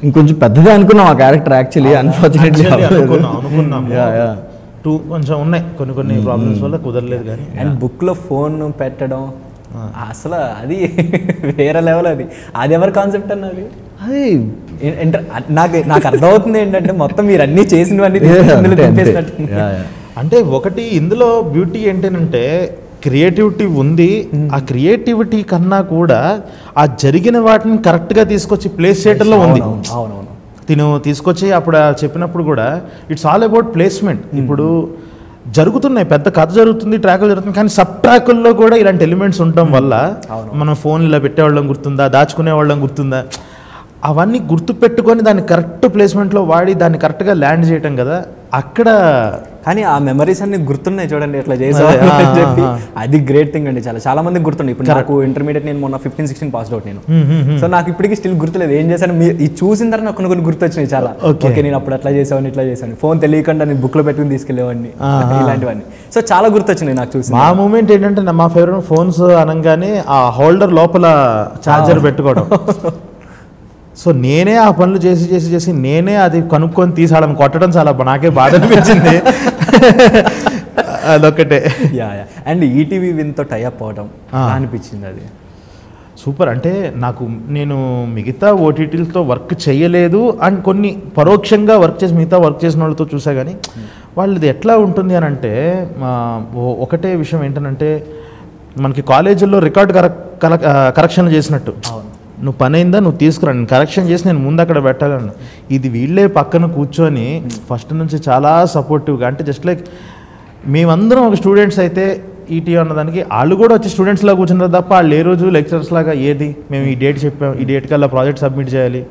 ఇంకొంచెం పెద్దదే అనుకున్నాం ఆ క్యారెక్టర్ యాక్చువల్లీ, అన్ఫార్చునేట్లీ కొంచెం ఉన్నాయి కొన్ని ప్రాబ్లమ్స్ వల్ల కుదరలేదు. కానీ అండ్ బుక్లో ఫోన్ పెట్టడం అసలు అది వేరే లెవెల్. అది ఎవరి కాన్సెప్ట్ అన్నది? అది నాకు అర్థమవుతుంది ఏంటంటే మొత్తం మీరు అన్నీ చేసినవన్నీ అంటే ఒకటి ఇందులో బ్యూటీ ఏంటంటే క్రియేటివిటీ ఉంది. ఆ క్రియేటివిటీ కన్నా కూడా ఆ జరిగిన వాటిని కరెక్ట్గా తీసుకొచ్చి ప్లేస్ చేయడంలో ఉంది. తిను తీసుకొచ్చి అప్పుడు చెప్పినప్పుడు కూడా ఇట్స్ ఆల్ అబౌట్ ప్లేస్మెంట్. ఇప్పుడు జరుగుతున్నాయి, పెద్ద కథ జరుగుతుంది, ట్రాకులు జరుగుతుంది, కానీ సబ్ ట్రాకుల్లో కూడా ఇలాంటి ఎలిమెంట్స్ ఉండటం వల్ల మనం ఫోన్ ఇలా పెట్టేవాళ్ళం గుర్తుందా, దాచుకునే వాళ్ళం గుర్తుందా, అవన్నీ గుర్తు పెట్టుకొని దాన్ని కరెక్ట్ ప్లేస్మెంట్లో వాడి దాన్ని కరెక్ట్గా ల్యాండ్ చేయటం కదా. అక్కడ కానీ ఆ మెమరీస్ అన్ని గుర్తున్నాయి చూడండి ఎట్లా చేసావు అని చెప్పి, అది గ్రేట్ థింగ్ అండి. చాలా మందికి గుర్తుండే. ఇప్పుడు నాకు ఇంటర్మీడియట్ నేను మొన్న 15-16 పాస్ అవుట్ నేను. సో నాకు ఇప్పటికీ స్టిల్ గుర్తులేదు ఏం చేశాను. ఇది చూసిన తర్వాత నాకు కొన్ని గుర్తొచ్చినాయి చాలా. ఓకే నేను అప్పుడు అట్లా చేసాను ఇట్లా చేశాను, ఫోన్ తెలియకుండా నేను బుక్లో పెట్టుకుని తీసుకెళ్ళేవాడిని, ఇలాంటివన్నీ. సో చాలా గుర్తొచ్చినాయి నాకు చూసి. మా మూమెంట్ ఏంటంటే మా ఫేవరెట్ ఫోన్స్ అనగానే ఆ హోల్డర్ లోపల ఛార్జర్ పెట్టుకోవడం. సో నేనే ఆ పనులు చేసి నేనే అది కనుక్కొని తీసాడని కొట్టడం చాలా నాకే బాధ అనిపించింది. అదొక్కటే. అండ్ ఈటీవీ విన్తో టైఅప్ అవడం అనిపించింది, అది సూపర్. అంటే నేను మిగతా ఓటీటీలతో వర్క్ చేయలేదు అండ్ కొన్ని పరోక్షంగా వర్క్ చేసిన వాళ్ళతో చూసా. కానీ వాళ్ళది ఎట్లా ఉంటుంది అని అంటే ఒకటే విషయం ఏంటంటే మనకి కాలేజీల్లో రికార్డ్ కరెక్షన్లు చేసినట్టు, నువ్వు పని అయిందా నువ్వు తీసుకురా, నేను కరెక్షన్ చేసి నేను ముందు అక్కడ పెట్టాలను. ఇది వీళ్ళే పక్కన కూర్చొని ఫస్ట్ నుంచి చాలా సపోర్టివ్గా, అంటే జస్ట్ లైక్ మేమందరం ఒక స్టూడెంట్స్ అయితే ఈటీ అన్నదానికి వాళ్ళు కూడా వచ్చి స్టూడెంట్స్ లాగా కూర్చున్నారు తప్ప వాళ్ళు ఏ రోజు లెక్చరర్స్ లాగా ఏది మేము ఈ డేట్ చెప్పాం ఈ డేట్ కల్లా ప్రాజెక్ట్ సబ్మిట్ చేయాలి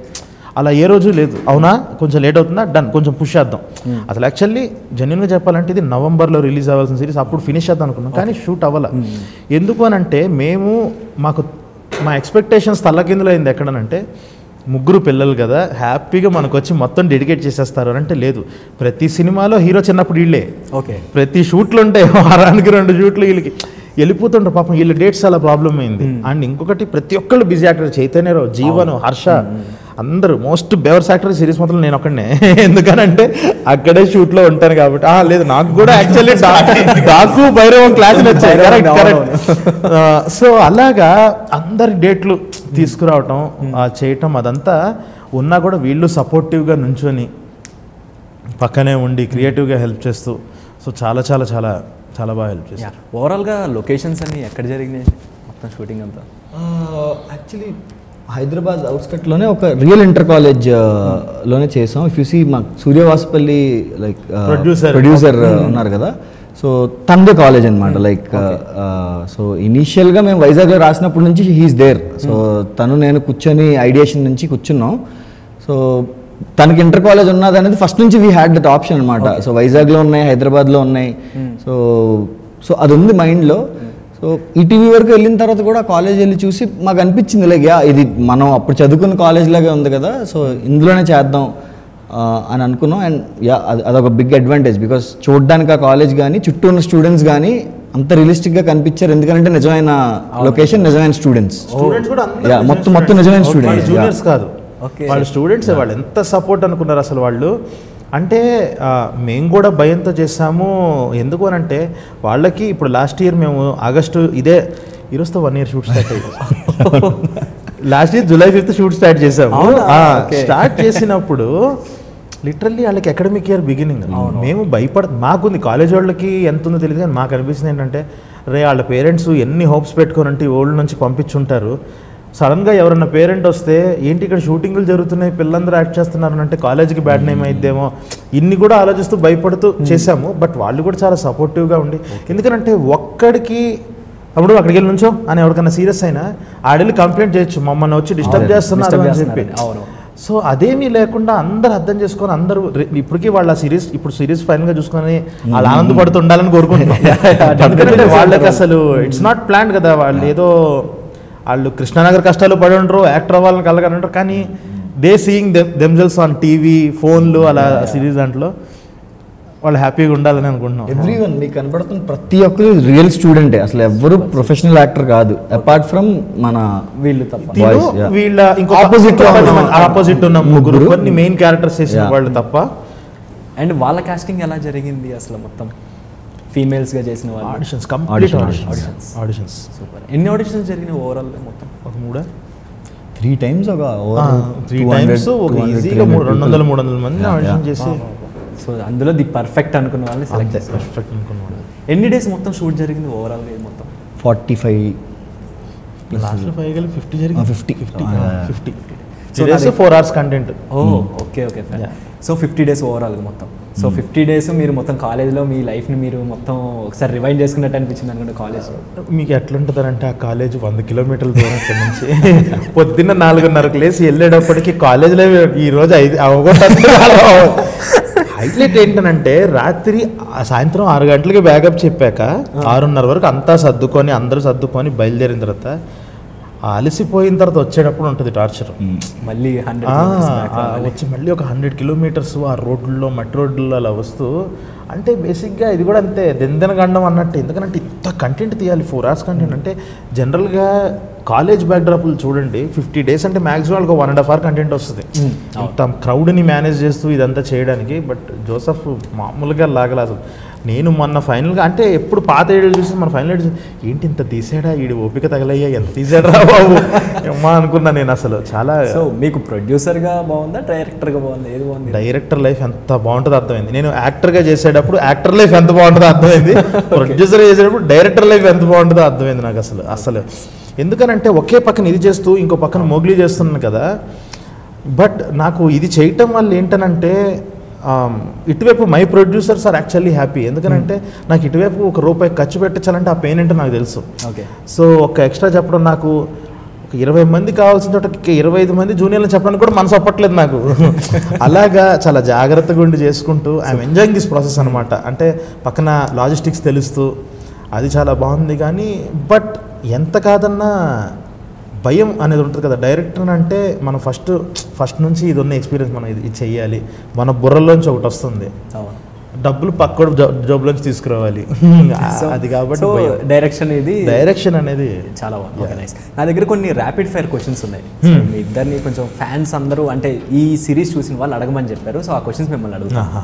అలా ఏ రోజు లేదు. అవునా కొంచెం లేట్ అవుతుందా, డన్ కొంచెం పుష్ చేద్దాం. అసలు యాక్చువల్లీ జెన్యున్గా చెప్పాలంటే ఇది నవంబర్లో రిలీజ్ అవ్వాల్సిన సిరీస్, అప్పుడు ఫినిష్ చేద్దాం అనుకున్నాం కానీ షూట్ అవ్వాల. ఎందుకు అని అంటే మా ఎక్స్పెక్టేషన్స్ తల్లకిందులో అయింది. ఎక్కడనంటే 3 పిల్లలు కదా హ్యాపీగా మనకు వచ్చి మొత్తం డెడికేట్ చేసేస్తారు అని అంటే లేదు. ప్రతి సినిమాలో హీరో చిన్నప్పుడు వీళ్ళే, ఓకే ప్రతి షూట్లు ఉంటాయి, వారానికి 2 షూట్లు వీళ్ళకి వెళ్ళిపోతుంటారు. పాపం వీళ్ళ డేట్స్ చాలా ప్రాబ్లం అయింది. అండ్ ఇంకొకటి ప్రతి ఒక్కళ్ళు బిజీ యాక్టర్, చైతన్యరావు, జీవన్, హర్ష అందరూ మోస్ట్ బెవర్స్ యాక్టర్ సిరీస్ మొత్తం నేను ఒక్కడనే. ఎందుకనంటే అక్కడే షూట్లో ఉంటాను కాబట్టి. లేదు నాకు కూడా యాక్చువల్లీ డాకు భైరవం క్లాసులు వచ్చాయి. కరెక్ట్. సో అలాగా అందరి డేట్లు తీసుకురావటం చేయటం అదంతా ఉన్నా కూడా వీళ్ళు సపోర్టివ్గా నుంచొని పక్కనే ఉండి క్రియేటివ్గా హెల్ప్ చేస్తూ సో చాలా చాలా చాలా చాలా బాగా హెల్ప్ చేస్తారు. ఓవరాల్గా లొకేషన్స్ అన్ని ఎక్కడ జరిగినాయి మొత్తం షూటింగ్ అంతా? యాక్చువల్లీ హైదరాబాద్ అవుట్స్కట్లోనే ఒక రియల్ ఇంటర్ కాలేజ్ లోనే చేసాం. ఇఫ్ యూ సీ మా సూర్యవాసపల్లి లైక్ ప్రొడ్యూసర్ ఉన్నారు కదా, సో తందే కాలేజ్ అనమాట. లైక్ సో ఇనీషియల్గా మేము వైజాగ్లో రాసినప్పటి నుంచి హీఈస్ దేర్. సో నేను కూర్చొని ఐడియేషన్ నుంచి కూర్చున్నాం. సో తనకి ఇంటర్ కాలేజ్ ఉన్నది అనేది ఫస్ట్ నుంచి వీ హ్యాడ్ దట్ ఆప్షన్ అనమాట. సో వైజాగ్లో ఉన్నాయి, హైదరాబాద్లో ఉన్నాయి. సో అది ఉంది మైండ్లో. సో ఈటీవీ వరకు వెళ్ళిన తర్వాత కూడా కాలేజ్ వెళ్ళి చూసి మాకు అనిపించింది లైక్ ఇది మనం అప్పుడు చదువుకున్న కాలేజ్ లాగే ఉంది కదా, సో ఇందులోనే చేద్దాం అని అనుకున్నాం. అండ్ అదొక బిగ్ అడ్వాంటేజ్ బికాస్ చూడడానికి ఆ కాలేజ్ కానీ చుట్టూ ఉన్న స్టూడెంట్స్ కానీ అంత రియలిస్టిక్గా కనిపించారు. ఎందుకంటే నిజమైన లొకేషన్, నిజమైన స్టూడెంట్స్ మొత్తం నిజమైన స్టూడెంట్స్ కాదు వాళ్ళు స్టూడెంట్స్. వాళ్ళు ఎంత సపోర్ట్ అనుకున్నారు అసలు వాళ్ళు. అంటే మేము కూడా భయంతో చేసాము. ఎందుకు అని అంటే వాళ్ళకి ఇప్పుడు లాస్ట్ ఇయర్ మేము ఆగస్టు ఈరోజుతో 1 year షూట్ స్టార్ట్ అయ్యింది. Last year July 5th shoot start చేసాము. స్టార్ట్ చేసినప్పుడు లిటరల్లీ వాళ్ళకి అకాడమిక్ ఇయర్ బిగినింగ్. మేము మాకుంది కాలేజ్ వాళ్ళకి ఎంత ఉందో తెలియదు కానీ మాకు అనిపిస్తుంది ఏంటంటే వాళ్ళ పేరెంట్స్ ఎన్ని హోప్స్ పెట్టుకోనంటే ఓల్డ్ నుంచి పంపించుంటారు. సడన్గా ఎవరన్నా పేరెంట్ వస్తే ఏంటి ఇక్కడ షూటింగ్లు జరుగుతున్నాయి పిల్లలందరూ యాక్ట్ చేస్తున్నారు అంటే కాలేజీకి బ్యాడ్ నేమ్ అయిద్దేమో ఇన్ని కూడా ఆలోచిస్తూ భయపడుతూ చేశాము. బట్ వాళ్ళు కూడా చాలా సపోర్టివ్గా ఉండి, ఎందుకంటే ఒక్కడికి అప్పుడు అక్కడికి వెళ్ళి నుంచో అని ఎవరికైనా సీరియస్ అయినా ఆడెళ్ళి కంప్లైంట్ చేయొచ్చు మమ్మల్ని వచ్చి డిస్టర్బ్ చేస్తున్నారు అని చెప్పి. సో అదేమీ లేకుండా అందరు అర్థం చేసుకొని అందరూ ఇప్పటికీ వాళ్ళ సిరీస్ ఫైనల్గా చూసుకొని వాళ్ళు ఆనందపడుతూ ఉండాలని కోరుకుంటున్నాం. వాళ్ళకి అసలు ఇట్స్ నాట్ ప్లాన్ కదా, వాళ్ళు కృష్ణానగర్ కష్టాలు పడి ఉంటారు, యాక్టర్ అవ్వాలని కలగానే ఉంటారు, కానీ they seeing themselves on TV ఫోన్లు అలా సిరీస్ దాంట్లో వాళ్ళు హ్యాపీగా ఉండాలని అనుకుంటున్నాం. ఎవ్రీవన్ మీకు కనబడుతున్న ప్రతి ఒక్కరు రియల్ స్టూడెంటే, అసలు ఎవరు ప్రొఫెషనల్ యాక్టర్ కాదు అపార్ట్ ఫ్రమ్ మన వీళ్ళు తప్ప. వీళ్ళ ఇంకో ఆపోజిట్ ఉన్న ముగ్గురు కొన్ని మెయిన్ క్యారెక్టర్స్ చేసిన వాళ్ళు తప్ప. అండ్ వాళ్ళ కాస్టింగ్ ఎలా జరిగింది అసలు మొత్తం ఫీమేల్స్గా చేసిన వాళ్ళు? Auditions, complete auditions. సూపర్. ఎన్ని ఆడిషన్స్ జరిగినాయి ఓవరాల్ మొత్తం? ఒక 3 times ఈజీగా 200-300 మంది ఆడిషన్ చేసి, సో అందులో ది పర్ఫెక్ట్ అనుకున్న వాళ్ళని సెలెక్ట్ చేసి పర్ఫెక్ట్ అనుకున్న వాళ్ళు. ఎన్ని డేస్ మొత్తం షూట్ జరిగింది ఓవరాల్గా మొత్తం? 45 లాస్ట్లో 5 కలిపి 50 జరిగింది. 50 so 4 hours content. Okay. So 50 days ఓవరాల్గా మొత్తం. సో 50 days మీరు మొత్తం కాలేజ్లో మీ లైఫ్ని మీరు మొత్తం ఒకసారి రివైండ్ చేసుకున్నట్టు అనిపించింది అనుకుంటే కాలేజ్ మీకు ఎట్లా ఉంటుందంటే ఆ కాలేజ్ 100 kilometers దూరం ఇక్కడ నుంచి పొద్దున్న 4:30కి లేసి వెళ్ళేటప్పటికి కాలేజ్లో ఈరోజు 5 హైలైట్ ఏంటనంటే రాత్రి సాయంత్రం 6 గంటలకి బ్యాకప్ చెప్పాక 6:30 వరకు అంతా సర్దుకొని అందరూ సర్దుకొని బయలుదేరిన తర్వాత అలసిపోయిన తర్వాత వచ్చేటప్పుడు ఉంటుంది టార్చర్. మళ్ళీ వచ్చి మళ్ళీ ఒక 100 కిలోమీటర్స్ ఆ రోడ్లలో మట్టి రోడ్లలో అలా వస్తూ, అంటే బేసిక్గా ఇది కూడా అంతే దెందెనగండం అన్నట్టు. ఎందుకంటే ఇంత కంటెంట్ తీయాలి, 4 hours కంటెంట్. అంటే జనరల్గా కాలేజ్ బ్యాక్డ్రాప్లు చూడండి, 50 days అంటే మ్యాక్సిమం వాళ్ళకి 1.5 hour కంటెంట్ వస్తుంది ఇంత క్రౌడ్ని మేనేజ్ చేస్తూ ఇదంతా చేయడానికి. బట్ జోసఫ్ మామూలుగా లాగల. అసలు నేను మొన్న ఫైనల్గా అంటే ఎప్పుడు పాత ఏళ్ళు చూసి మన ఫైనల్ చూసి ఏంటి ఇంత తీసాడా, ఈడు ఓపిక తగలయ్యా, ఎంత తీసాడా బాబు ఏమా అనుకున్నా నేను అసలు. చాలా. సో మీకు ప్రొడ్యూసర్గా బాగుందా, డైరెక్టర్గా బాగుందా, ఏది బాగుంది? డైరెక్టర్ లైఫ్ ఎంత బాగుంటుందో అర్థమైంది. నేను యాక్టర్గా చేసేటప్పుడు యాక్టర్ లైఫ్ ఎంత బాగుంటుందో అర్థమైంది, ప్రొడ్యూసర్గా చేసేటప్పుడు డైరెక్టర్ లైఫ్ ఎంత బాగుంటుందో అర్థమైంది నాకు అసలు. ఎందుకనంటే ఒకే పక్కన ఇది చేస్తూ ఇంకో పక్కన మోగ్లీ చేస్తున్నాను కదా. బట్ నాకు ఇది చేయటం వల్ల ఏంటనంటే ఇటువైపు my producers are actually happy. ఎందుకంటే నాకు ఇటువైపు ₹1 ఖర్చు పెట్టించాలంటే ఆ పెయిన్ ఏంటో నాకు తెలుసు. ఓకే. సో ఒక ఎక్స్ట్రా చెప్పడం, నాకు ఒక 20 మంది కావాల్సిన చోట 25 మంది జూనియర్లు చెప్పడానికి కూడా మనసు ఒప్పట్లేదు నాకు. అలాగా చాలా జాగ్రత్తగా ఉండి చేసుకుంటూ ఐఎమ్ ఎంజాయింగ్ దిస్ ప్రాసెస్ అనమాట. అంటే పక్కన లాజిస్టిక్స్ తెలుస్తూ అది చాలా బాగుంది. కానీ బట్ ఎంత కాదన్నా భయం అనేది ఉంటుంది కదా. డైరెక్టర్ అంటే మనం ఫస్ట్ నుంచి ఇది ఉన్న ఎక్స్పీరియన్స్, మనం ఇది చెయ్యాలి, మన బుర్రలోంచి ఒకటి వస్తుంది, డబ్బులు పక్కడు జాబ్లోంచి తీసుకురావాలి అది. కాబట్టి డైరెక్షన్ అనేది చాలా బాగుంది. నా దగ్గర కొన్ని ర్యాపిడ్ ఫైర్ క్వశ్చన్స్ ఉన్నాయి. మీ ఇద్దరిని కొంచెం ఫ్యాన్స్ అందరూ అంటే ఈ సిరీస్ చూసిన వాళ్ళు అడగమని చెప్పారు. సో ఆ క్వశ్చన్స్ మిమ్మల్ని అడుగుతాను.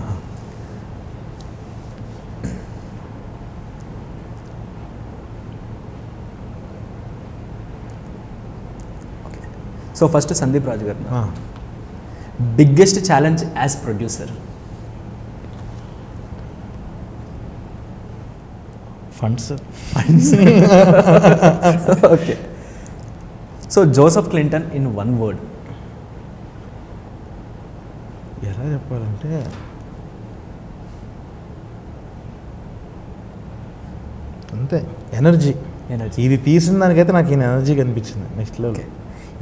సో ఫస్ట్ సందీప్ రాజు గారు, biggest challenge as producer? Funds. Okay. So Joseph Clinton in 1 word? ఎలా చెప్పాలంటే అంతే, ఎనర్జీ. ఇది తీసిన దానికైతే నాకు ఈయన ఎనర్జీ కనిపించింది next level.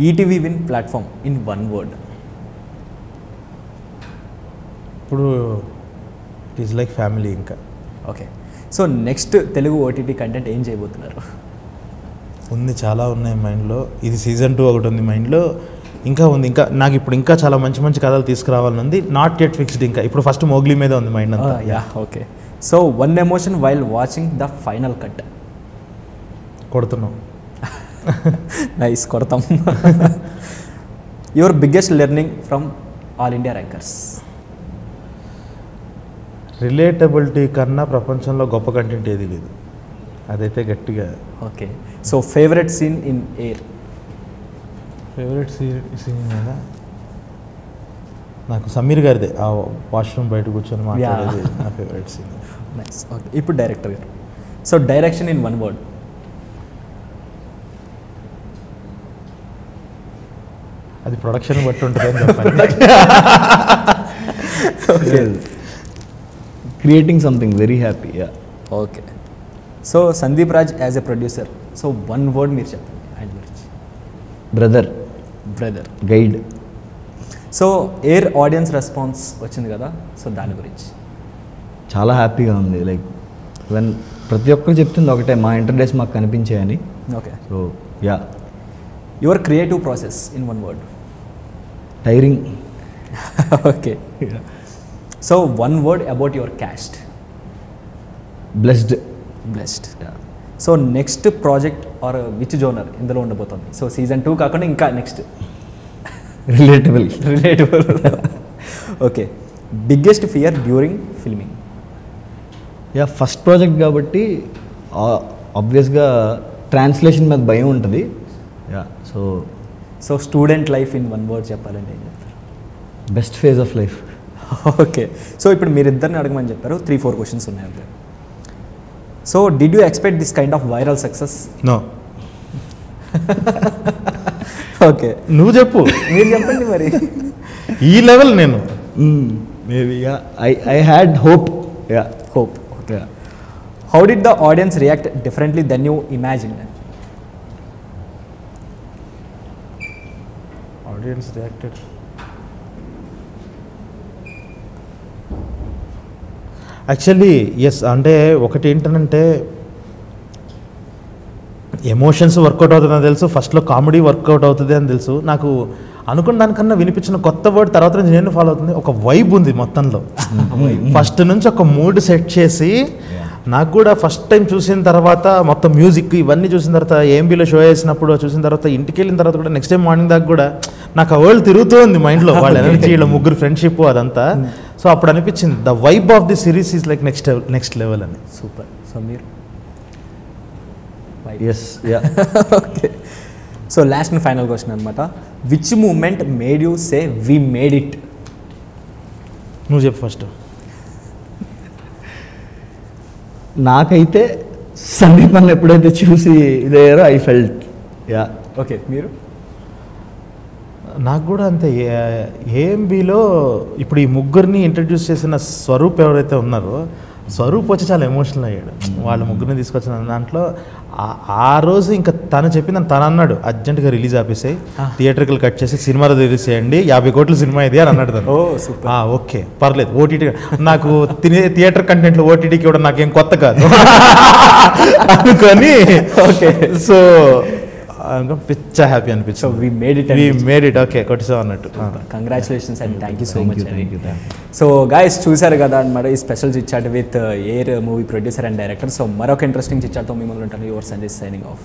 ETV win platform in 1 word? ఇప్పుడు ఇట్ ఈస్ లైక్ ఫ్యామిలీ. ఇంకా okay. So next Telugu OTT content ఏం చేయబోతున్నారు? ఉంది, చాలా ఉన్నాయి మైండ్లో. ఇది సీజన్ 2 ఒకటి ఉంది మైండ్లో, ఇంకా ఉంది. ఇంకా నాకు ఇప్పుడు ఇంకా చాలా మంచి మంచి కథలు తీసుకురావాలని ఉంది. Not yet fixed. ఇంకా ఇప్పుడు ఫస్ట్ మోగ్లీ మీద ఉంది మైండ్ అంతా. Okay. So 1 emotion while watching the final cut? కొడుతున్నాం. నైస్, కొడతాం. Your biggest learning from All India Rankers? Relatability కన్నా ప్రపంచంలో గొప్ప కంటెంట్ ఏది లేదు, అదైతే గట్టిగా. Okay. So favourite scene in AIR? Favourite scene కదా నాకు సమీర్ గారిదే, ఆ వాష్రూమ్ బయట కూర్చొని మాట్లాడేది నా ఫేవరెట్ సీన్. నైస్. ఓకే. ఇప్పుడు డైరెక్టర్ గారు, సో డైరెక్షన్ ఇన్ 1 word? అది ప్రొడక్షన్ బట్టి ఉంటుంది అని చెప్పండి. Creating something very happy. Okay. So Sandeep Raj as a producer, so 1 word మీరు చెప్పండి ఆయన గురించి. Brother. Guide. So air audience response వచ్చింది కదా, సో దాని గురించి? చాలా హ్యాపీగా ఉంది. లైక్ వెన్ ప్రతి ఒక్కరు చెప్తుంది ఒకటే, మా ఇంటర్డేస్ మాకు కనిపించాయని. Okay. So yeah. Your creative process in 1 word? Tiring. Okay. So 1 word about your cast? Blessed. So next project or which genre ఇందులో ఉండబోతుంది? సో సీజన్ 2 కాకుండా ఇంకా next? Relatable. Okay. Biggest fear during filming? Yeah, first project కాబట్టి ఆబ్వియస్గా translation మీద భయం ఉంటుంది. Yeah. So student life in 1 word చెప్పాలంటే ఏం చెప్తారు? Best phase of life. Okay. So ఇప్పుడు మీరిద్దరిని అడగమని చెప్పారు, 3-4 క్వశ్చన్స్ ఉన్నాయి అంతే. So did you expect this kind of viral success? No. Okay. నువ్వు చెప్పు, మీరు చెప్పండి మరి. ఈ లెవెల్ నేను maybe I had hope. Okay. How did the audience react differently then you imagine? Audience reacted actually yes, అంటే ఒకటి ఏంటంటే ఎమోషన్స్ వర్కౌట్ అవుతుందని తెలుసు, ఫస్ట్లో కామెడీ వర్కౌట్ అవుతుంది అని తెలుసు. నాకు అనుకున్న దానికన్నా వినిపించిన కొత్త వర్డ్ తర్వాత నుంచి నేను ఫాలో అవుతుంది, ఒక వైబ్ ఉంది మొత్తంలో. ఫస్ట్ నుంచి ఒక మూడ్ సెట్ చేసి, నాకు కూడా ఫస్ట్ టైం చూసిన తర్వాత మొత్తం మ్యూజిక్ ఇవన్నీ చూసిన తర్వాత ఏఎంబీలో షో వేసినప్పుడు చూసిన తర్వాత ఇంటికి వెళ్ళిన తర్వాత కూడా నెక్స్ట్ టైం మార్నింగ్ దాకా కూడా నాకు ఆ వరల్డ్ తిరుగుతూ ఉంది మైండ్లో, వాళ్ళ ఎనర్జీ, వీళ్ళ ముగ్గురు ఫ్రెండ్షిప్ అదంతా. సో అప్పుడు అనిపించింది the vibe of the series is like next level అని. సూపర్. సో మీరు yes yeah. Okay. So last and final question అనమాట, which moment made you say we made it? నువ్వు చెప్పు ఫస్ట్. నాకైతే సందీప్ అన్న ఎప్పుడైతే చూసి ఇదయ్యారో ఐ ఫెల్ట్ యా. ఓకే, మీరు? నాకు కూడా అంతే. ఏఎంబీలో ఇప్పుడు ఈ ముగ్గురిని ఇంట్రడ్యూస్ చేసిన స్వరూప్ ఎవరైతే ఉన్నారో, స్వరూప్ వచ్చి చాలా ఎమోషనల్ అయ్యాడు. వాళ్ళ ముగ్గురిని తీసుకొచ్చిన దాంట్లో ఆ రోజు ఇంకా తను చెప్పిందని తను అన్నాడు, అర్జెంట్గా రిలీజ్ ఆపేసాయి, థియేటర్కి కట్ చేసి సినిమాలో రిలీజ్ చేయండి, 50 కోట్ల సినిమా ఇది అని అన్నాడు తను. ఓకే పర్లేదు, ఓటీటీ నాకు థియేటర్ కంటెంట్లో ఓటీటీకి కూడా నాకేం కొత్త కాదు అనుకొని. ఓకే, సో పిచ్చ హ్యాపీ అనిపించింది. So we made it. Okay, కొట్టిసాం అన్నట్టు. Congratulations and thank you so much. So guys చూసారు కదా అనమాట ఈ special chitchat with AIR movie producer and director. So మరొక ఇంట్రెస్టింగ్ చిట్చాట్తో మిమ్మల్ని ఉంటాను. Your Sanjay signing of.